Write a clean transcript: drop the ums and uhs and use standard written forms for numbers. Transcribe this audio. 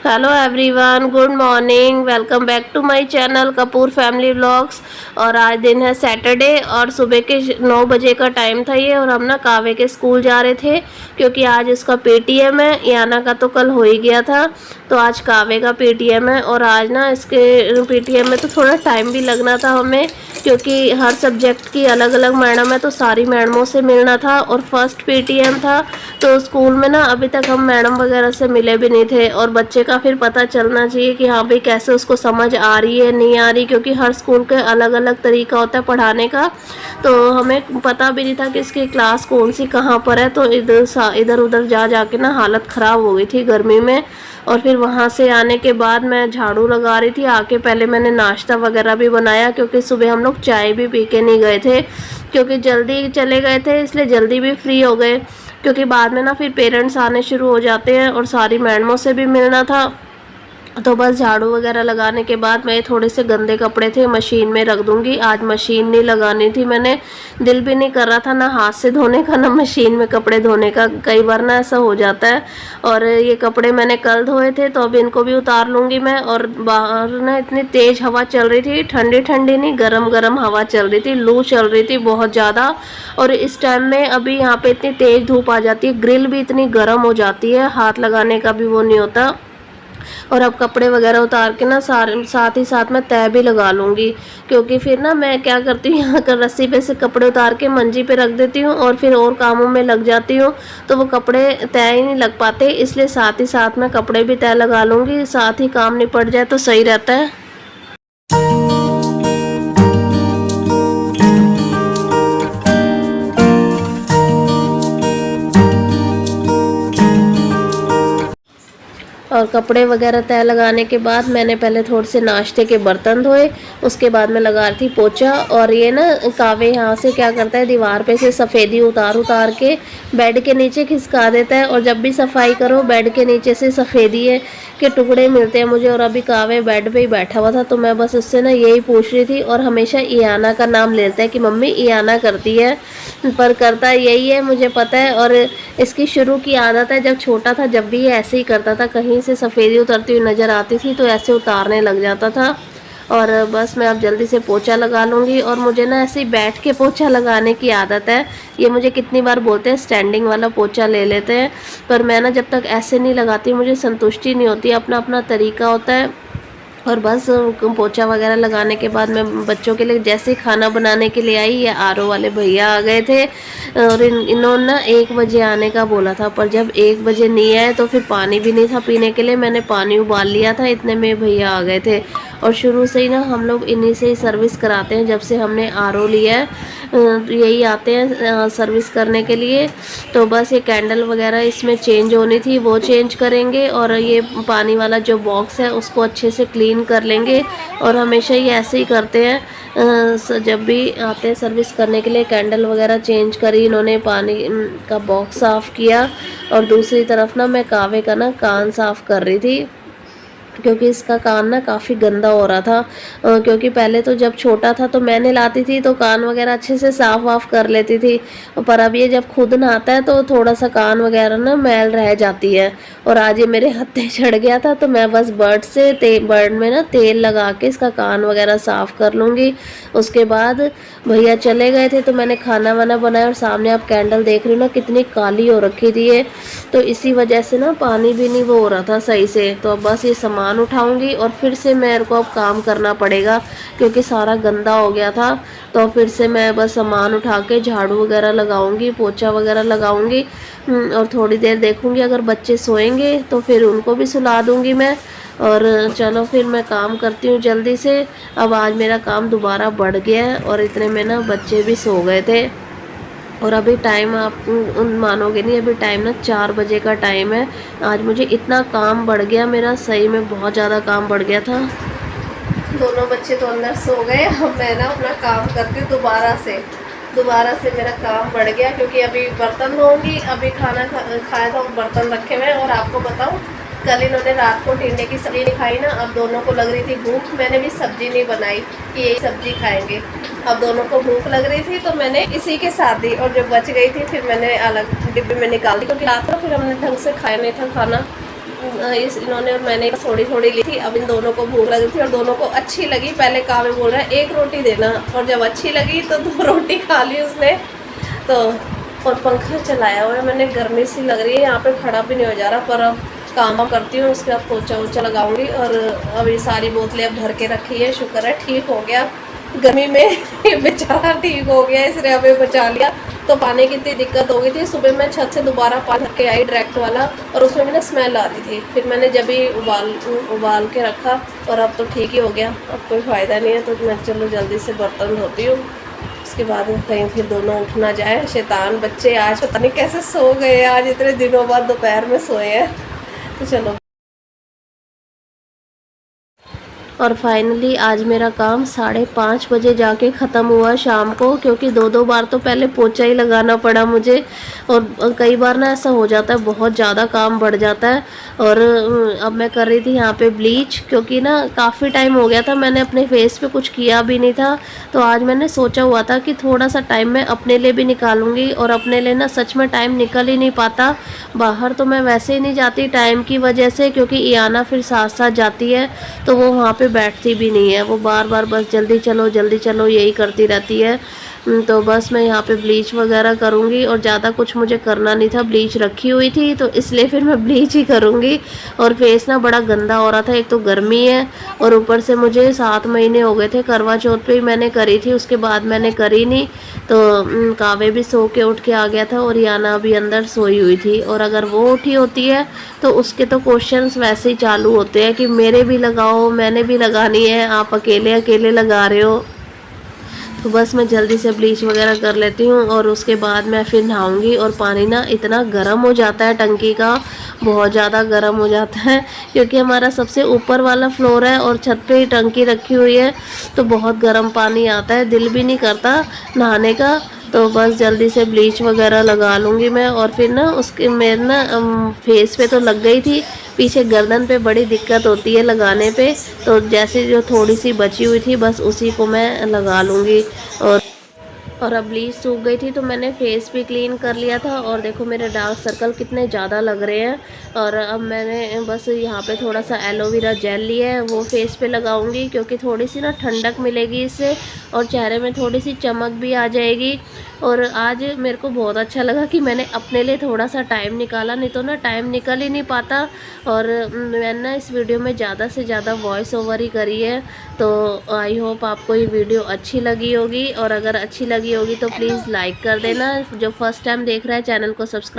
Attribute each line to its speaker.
Speaker 1: Hello everyone, good morning. Welcome back to my channel Kapoor family vlogs. और आज दिन है सैटरडे और सुबह के 9 बजे का टाइम था ये। और हम ना कावे के स्कूल जा रहे थे क्योंकि आज इसका पेटीएम है। याना का तो कल हो ही गया था, तो आज कावे का पेटीएम है। और आज ना इसके पेटीएम में तो थोड़ा टाइम भी लगना था हमें, क्योंकि हर सब्जेक्ट की अलग अलग मैडम है, तो सारी मैडमों से मिलना था। और फर्स्ट पेटीएम था, तो स्कूल में ना अभी तक हम मैडम वगैरह से मिले भी नहीं थे। और बच्चे का फिर पता चलना चाहिए कि हाँ भाई कैसे उसको समझ आ रही है नहीं आ रही, क्योंकि हर स्कूल के अलग अलग तरीका होता है पढ़ाने का। तो हमें पता भी नहीं था कि इसकी क्लास कौन सी कहाँ पर है, तो इधर उधर जा जाके ना हालत ख़राब हो गई थी गर्मी में। और फिर वहाँ से आने के बाद मैं झाड़ू लगा रही थी। आके पहले मैंने नाश्ता वगैरह भी बनाया, क्योंकि सुबह हम लोग चाय भी पी के नहीं गए थे, क्योंकि जल्दी चले गए थे, इसलिए जल्दी भी फ्री हो गए। क्योंकि बाद में ना फिर पेरेंट्स आने शुरू हो जाते हैं और सारी मैडमों से भी मिलना था। तो बस झाड़ू वगैरह लगाने के बाद मैं थोड़े से गंदे कपड़े थे मशीन में रख दूंगी। आज मशीन नहीं लगानी थी मैंने, दिल भी नहीं कर रहा था ना हाथ से धोने का ना मशीन में कपड़े धोने का। कई बार ना ऐसा हो जाता है। और ये कपड़े मैंने कल धोए थे, तो अब इनको भी उतार लूँगी मैं। और बाहर ना इतनी तेज़ हवा चल रही थी, ठंडी ठंडी नहीं, गरम गरम हवा चल रही थी, लू चल रही थी बहुत ज़्यादा। और इस टाइम में अभी यहाँ पे इतनी तेज़ धूप आ जाती है, ग्रिल भी इतनी गर्म हो जाती है, हाथ लगाने का भी वो नहीं होता। और अब कपड़े वगैरह उतार के ना साथ ही साथ मैं तय भी लगा लूँगी, क्योंकि फिर ना मैं क्या करती हूँ, यहाँ कर रस्सी पे से कपड़े उतार के मंजी पे रख देती हूँ और फिर और कामों में लग जाती हूँ, तो वो कपड़े तय ही नहीं लग पाते। इसलिए साथ ही साथ मैं कपड़े भी तय लगा लूँगी, साथ ही काम निपट जाए तो सही रहता है। और कपड़े वगैरह तय लगाने के बाद मैंने पहले थोड़े से नाश्ते के बर्तन धोए, उसके बाद मैं लगा रही थी पोछा। और ये ना कावे यहाँ से क्या करता है, दीवार पे से सफ़ेदी उतार उतार के बेड के नीचे खिसका देता है। और जब भी सफाई करो बेड के नीचे से सफ़ेदी के टुकड़े मिलते हैं मुझे। और अभी कावे बेड पे ही बैठा हुआ था, तो मैं बस उससे ना यही पूछ रही थी। और हमेशा इयाना का नाम लेता है कि मम्मी इयाना करती है, पर करता यही है मुझे पता है। और इसकी शुरू की आदत है, जब छोटा था जब भी ये ऐसे ही करता था, कहीं से सफ़ेदी उतरती हुई नज़र आती थी तो ऐसे उतारने लग जाता था। और बस मैं अब जल्दी से पोछा लगा लूँगी। और मुझे ना ऐसे ही बैठ के पोछा लगाने की आदत है। ये मुझे कितनी बार बोलते हैं स्टैंडिंग वाला पोछा ले लेते हैं, पर मैं ना जब तक ऐसे नहीं लगाती मुझे संतुष्टि नहीं होती। अपना अपना तरीका होता है। और बस पोछा वगैरह लगाने के बाद मैं बच्चों के लिए जैसे ही खाना बनाने के लिए आई, ये आरओ वाले भैया आ गए थे। और इन्होंने ना 1 बजे आने का बोला था, पर जब 1 बजे नहीं आए तो फिर पानी भी नहीं था पीने के लिए। मैंने पानी उबाल लिया था, इतने में भैया आ गए थे। और शुरू से ही ना हम लोग इन्हीं से ही सर्विस कराते हैं, जब से हमने आरओ लिया है। यही आते हैं सर्विस करने के लिए। तो बस ये कैंडल वगैरह इसमें चेंज होनी थी, वो चेंज करेंगे। और ये पानी वाला जो बॉक्स है उसको अच्छे से क्लीन कर लेंगे। और हमेशा ये ऐसे ही करते हैं, जब भी आते हैं सर्विस करने के लिए। कैंडल वगैरह चेंज करी इन्होंने, पानी का बॉक्स साफ़ किया। और दूसरी तरफ ना मैं कावे का ना कान साफ़ कर रही थी, क्योंकि इसका कान ना काफ़ी गंदा हो रहा था। क्योंकि पहले तो जब छोटा था तो मैंने लाती थी तो कान वगैरह अच्छे से साफ़ वाफ कर लेती थी, पर अब ये जब खुद नहाता है तो थोड़ा सा कान वगैरह ना मैल रह जाती है। और आज ये मेरे हत्थे चढ़ गया था, तो मैं बस बर्ड में ना तेल लगा के इसका कान वगैरह साफ़ कर लूँगी। उसके बाद भैया चले गए थे, तो मैंने खाना वाना बनाया। और सामने आप कैंडल देख रही हो ना कितनी काली हो रखी थी ये, तो इसी वजह से ना पानी भी नहीं वो हो रहा था सही से। तो अब बस ये सामान उठाऊंगी और फिर से मेरे को अब काम करना पड़ेगा, क्योंकि सारा गंदा हो गया था। तो फिर से मैं बस सामान उठा के झाड़ू वगैरह लगाऊंगी, पोछा वगैरह लगाऊंगी। और थोड़ी देर देखूंगी, अगर बच्चे सोएंगे तो फिर उनको भी सुला दूंगी मैं। और चलो फिर मैं काम करती हूँ जल्दी से। अब आज मेरा काम दोबारा बढ़ गया है, और इतने में ना बच्चे भी सो गए थे। और अभी टाइम आप मानोगे नहीं, अभी टाइम ना 4 बजे का टाइम है। आज मुझे इतना काम बढ़ गया मेरा, सही में बहुत ज़्यादा काम बढ़ गया था। दोनों बच्चे तो अंदर सो गए, अब मैं ना अपना काम करती हूँ दोबारा से मेरा काम बढ़ गया, क्योंकि अभी बर्तन धोऊंगी। अभी खाना खाया था, बर्तन रखे हुए। और आपको बताऊँ, कल इन्होंने रात को टिंडे की सब्जी नहीं खाई ना, अब दोनों को लग रही थी भूख। मैंने भी सब्जी नहीं बनाई कि यही सब्जी खाएंगे, अब दोनों को भूख लग रही थी तो मैंने इसी के साथ दी। और जो बच गई थी फिर मैंने अलग डिब्बे में निकाल दी, क्योंकि रात को फिर हमने ढंग से खाया नहीं था खाना। इस इन्होंने और मैंने थोड़ी थोड़ी ली थी। अब इन दोनों को भूख लगी थी और दोनों को अच्छी लगी। पहले कावे बोल रहा है 1 रोटी देना, और जब अच्छी लगी तो 2 रोटी खा ली उसने। तो और पंखा चलाया हुआ है मैंने, गर्मी सी लग रही है, यहाँ पे खड़ा भी नहीं हो जा रहा। पर अब काम करती हूँ, उसके बाद पोछा वोछा लगाऊंगी। और अभी सारी बोतलें अब भर के रखी है, शुक्र है ठीक हो गया गर्मी में। ये बेचारा ठीक हो गया, इसने हमें बचा लिया। तो पानी की इतनी दिक्कत हो गई थी, सुबह मैं छत से दोबारा पानी भर के आई डायरेक्ट वाला, और उसमें भी ना स्मेल आ रही थी। फिर मैंने जब भी उबाल के रखा, और अब तो ठीक ही हो गया, अब कोई फ़ायदा नहीं है। तो मैं चलो जल्दी से बर्तन धोती हूँ, उसके बाद कहीं फिर दोनों उठ ना जाए। शैतान बच्चे आज पता नहीं कैसे सो गए, आज इतने दिनों बाद दोपहर में सोए हैं। तो चलो। और फाइनली आज मेरा काम 5:30 बजे जाके ख़त्म हुआ शाम को, क्योंकि 2 बार तो पहले पोछा ही लगाना पड़ा मुझे। और कई बार ना ऐसा हो जाता है, बहुत ज़्यादा काम बढ़ जाता है। और अब मैं कर रही थी यहाँ पे ब्लीच, क्योंकि ना काफ़ी टाइम हो गया था मैंने अपने फेस पे कुछ किया भी नहीं था। तो आज मैंने सोचा हुआ था कि थोड़ा सा टाइम मैं अपने लिए भी निकालूंगी, और अपने लिए ना सच में टाइम निकल ही नहीं पाता। बाहर तो मैं वैसे ही नहीं जाती टाइम की वजह से, क्योंकि इयाना फिर साथ साथ जाती है, तो वो वहाँ पे बैठती भी नहीं है, वो बार बार बस जल्दी चलो यही करती रहती है। तो बस मैं यहाँ पे ब्लीच वगैरह करूँगी, और ज़्यादा कुछ मुझे करना नहीं था, ब्लीच रखी हुई थी तो इसलिए फिर मैं ब्लीच ही करूँगी। और फेस ना बड़ा गंदा हो रहा था, एक तो गर्मी है, और ऊपर से मुझे 7 महीने हो गए थे, करवा चौथ पे ही मैंने करी थी, उसके बाद मैंने करी नहीं। तो कावे भी सो के उठ के आ गया था, और याना भी अंदर सोई हुई थी। और अगर वो उठी होती है तो उसके तो क्वेश्चंस वैसे ही चालू होते हैं कि मेरे भी लगाओ, मैंने भी लगानी है, आप अकेले अकेले लगा रहे हो। तो बस मैं जल्दी से ब्लीच वगैरह कर लेती हूँ, और उसके बाद मैं फिर नहाऊंगी। और पानी ना इतना गर्म हो जाता है टंकी का, बहुत ज़्यादा गर्म हो जाता है, क्योंकि हमारा सबसे ऊपर वाला फ्लोर है और छत पे ही टंकी रखी हुई है। तो बहुत गर्म पानी आता है, दिल भी नहीं करता नहाने का। तो बस जल्दी से ब्लीच वगैरह लगा लूँगी मैं। और फिर ना उसके मेरे ना फेस पे तो लग गई थी, पीछे गर्दन पे बड़ी दिक्कत होती है लगाने पे। तो जैसे जो थोड़ी सी बची हुई थी बस उसी को मैं लगा लूँगी। और अब ब्लीच सूख गई थी तो मैंने फेस भी क्लीन कर लिया था। और देखो मेरे डार्क सर्कल कितने ज़्यादा लग रहे हैं। और अब मैंने बस यहाँ पे थोड़ा सा एलोवेरा जेल लिया है, वो फेस पे लगाऊंगी, क्योंकि थोड़ी सी ना ठंडक मिलेगी इससे, और चेहरे में थोड़ी सी चमक भी आ जाएगी। और आज मेरे को बहुत अच्छा लगा कि मैंने अपने लिए थोड़ा सा टाइम निकाला, नहीं तो ना टाइम निकल ही नहीं पाता। और मैंने ना इस वीडियो में ज़्यादा से ज़्यादा वॉइस ओवर ही करी है। तो आई होप आपको ये वीडियो अच्छी लगी होगी, और अगर अच्छी लगी होगी तो प्लीज़ लाइक कर देना। जो फर्स्ट टाइम देख रहा है चैनल को सब्सक्राइब